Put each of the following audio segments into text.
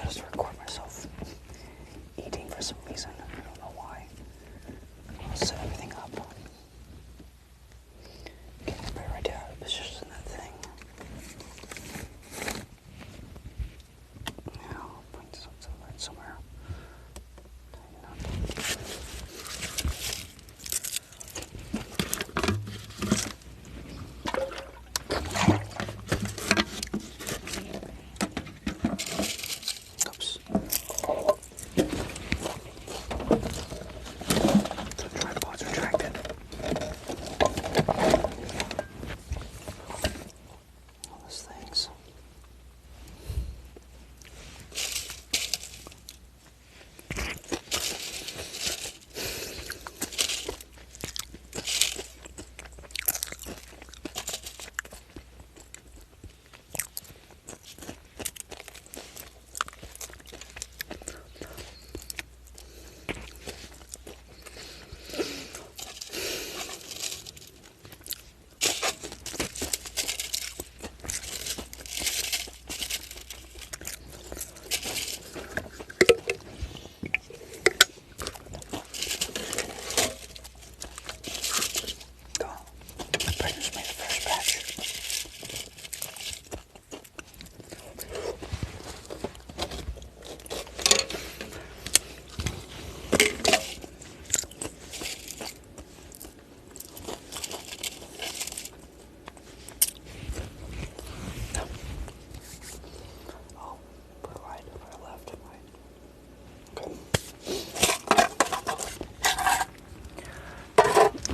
has to record myself eating for some reason. I don't know why. I'll set everything up. Okay, I'll put it right there. It's just in that thing. Now, I'll point this up somewhere. Oops. The tripod's retracted. All those things.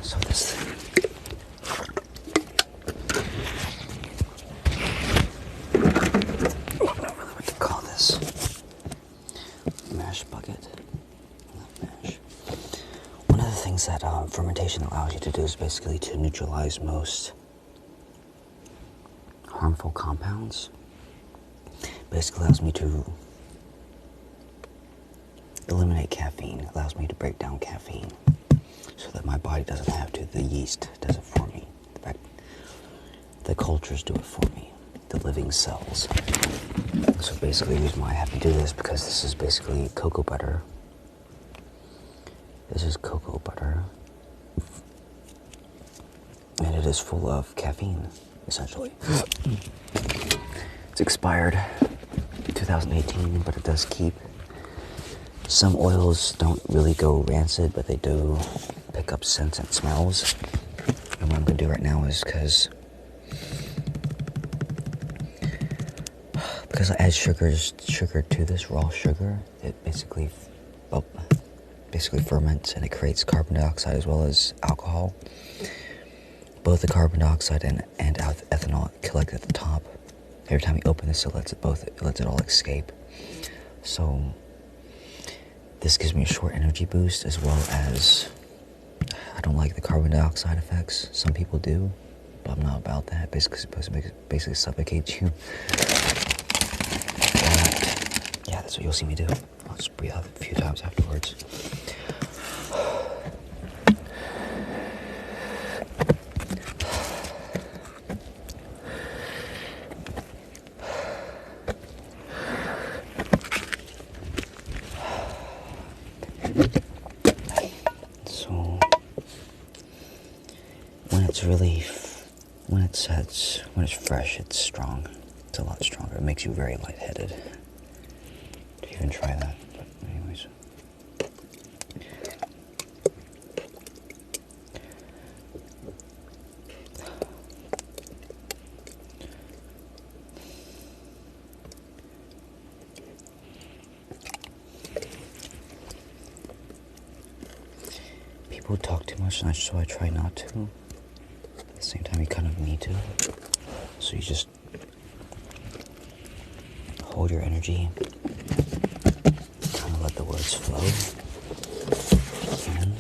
So this thing, I don't know really what to call this. Mash bucket. Mash. One of the things that fermentation allows you to do is basically to neutralize most harmful compounds. Basically allows me to eliminate caffeine, allows me to break down caffeine so that my body doesn't have to. The yeast does it for me. In fact, the cultures do it for me, the living cells. So basically the reason why I have to do this because this is basically cocoa butter. This is cocoa butter. And it is full of caffeine, essentially. It's expired 2018, but it does keep. Some oils don't really go rancid, but they do pick up scents and smells. And what I'm going to do right now is because I add sugar to this raw sugar, it basically ferments and it creates carbon dioxide as well as alcohol. Both the carbon dioxide and ethanol collect at the top. Every time you open this, it lets it all escape. So this gives me a short energy boost as well as I don't like the carbon dioxide effects. Some people do, but I'm not about that. Basically, it's supposed to basically suffocate you. Yeah, that's what you'll see me do. I'll just breathe out a few times afterwards. So when it's fresh, it's strong. It's a lot stronger. It makes you very lightheaded to even try that. But anyways. People talk too much, and so I try not to. At the same time, you kind of need to. So you just hold your energy, kind of let the words flow. If you can.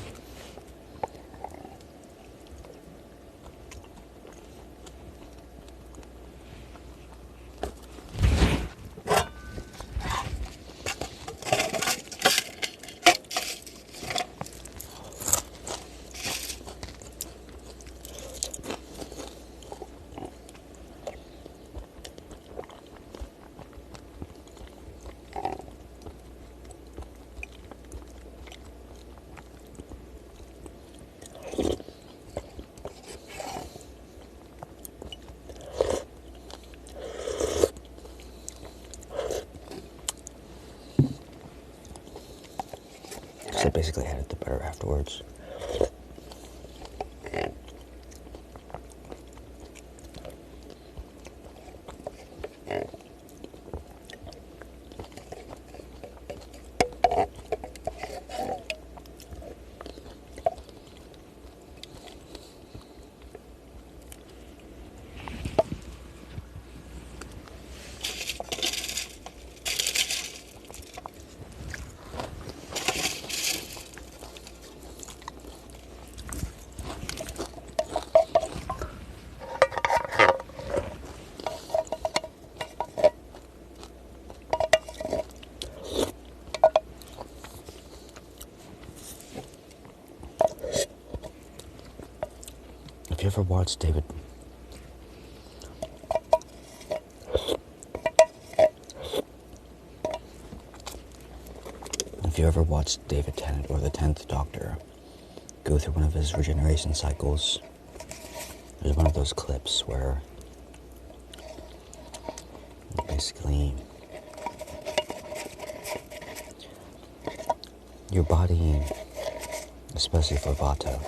So I basically added the butter afterwards. If you ever watched David... If you ever watched David Tennant or the 10th Doctor go through one of his regeneration cycles, there's one of those clips where basically your body, especially for Vata,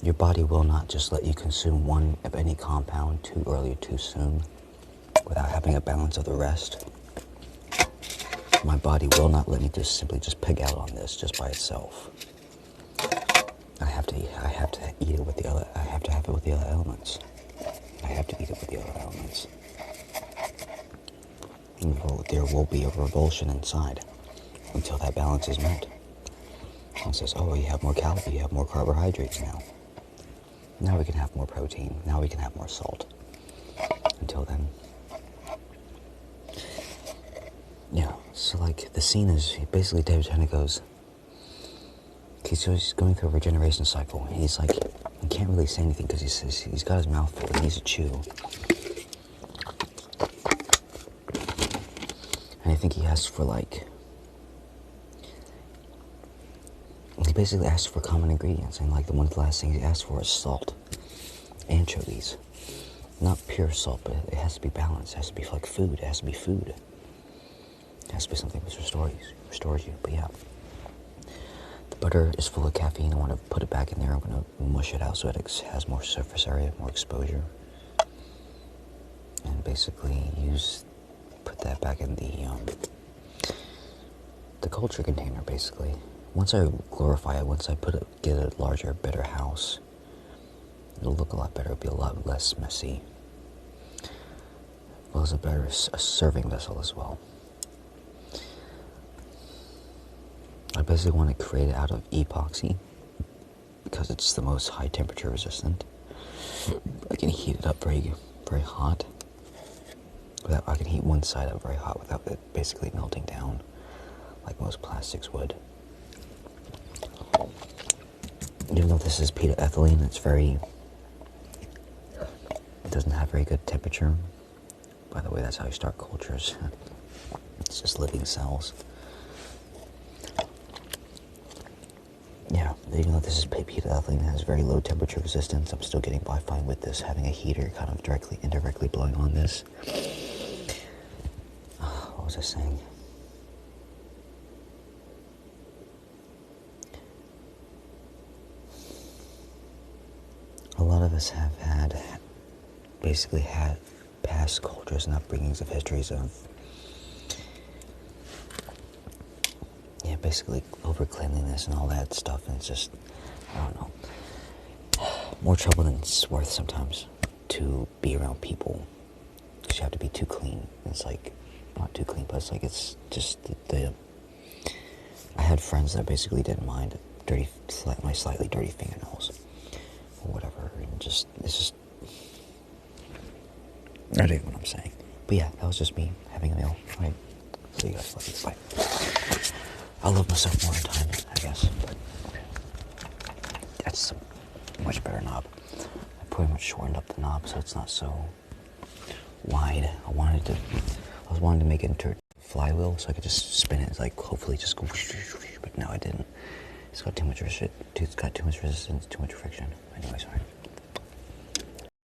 your body will not just let you consume one of any compound too early or too soon without having a balance of the rest. My body will not let me just simply pig out on this just by itself. I have to eat it with the other. I have to have it with the other elements. I have to eat it with the other elements. And there will be a revulsion inside until that balance is met. And it says, "Oh, you have more calories. You have more carbohydrates now. Now we can have more protein. Now we can have more salt." Until then. Yeah, so like the scene is basically David Tennant goes, he's going through a regeneration cycle. And he's like, he can't really say anything because he's got his mouth full. He needs to chew. And I think he asks for like, he basically asks for common ingredients. And like one of the last things he asks for is salt, anchovies. Not pure salt, but it has to be balanced. It has to be like food. It has to be food. It has to be something that restores you. But yeah, the butter is full of caffeine. I want to put it back in there. I'm going to mush it out so it has more surface area, more exposure. And basically put that back in the culture container, basically. Once I glorify it, once I get a larger, better house, it'll look a lot better. It'll be a lot less messy. As well as a serving vessel as well. I basically want to create it out of epoxy because it's the most high temperature resistant. I can heat it up very, very hot. I can heat one side up very hot without it basically melting down like most plastics would. Even though this is ethylene, it doesn't have very good temperature. By the way, that's how you start cultures. It's just living cells. Yeah, even though this is ethylene, it has very low temperature resistance, I'm still getting by fine with this, having a heater kind of indirectly blowing on this. What was I saying? A lot of us have basically had past cultures and upbringings of histories of basically over cleanliness and all that stuff, and it's just, I don't know, more trouble than it's worth sometimes to be around people because you have to be too clean. It's like, not too clean, but it's like, it's just I had friends that basically didn't mind my slightly dirty fingernails or whatever, and it's just I don't know what I'm saying. But yeah, that was just me having a meal. Alright, see you guys later. Bye. I'll love myself more in time, I guess, but that's a much better knob. I pretty much shortened up the knob so it's not so wide. I was wanting to make it into a flywheel so I could just spin it, like hopefully just go, but no, I didn't. It's got too much resistance, too much friction. Anyway, sorry.